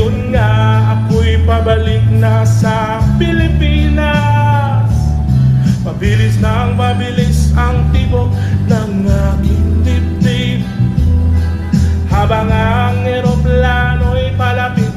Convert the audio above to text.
Ngayon nga ako'y pabalik na sa Pilipinas. Mabilis nang mabilis ang tibok ng aking dibdib, habang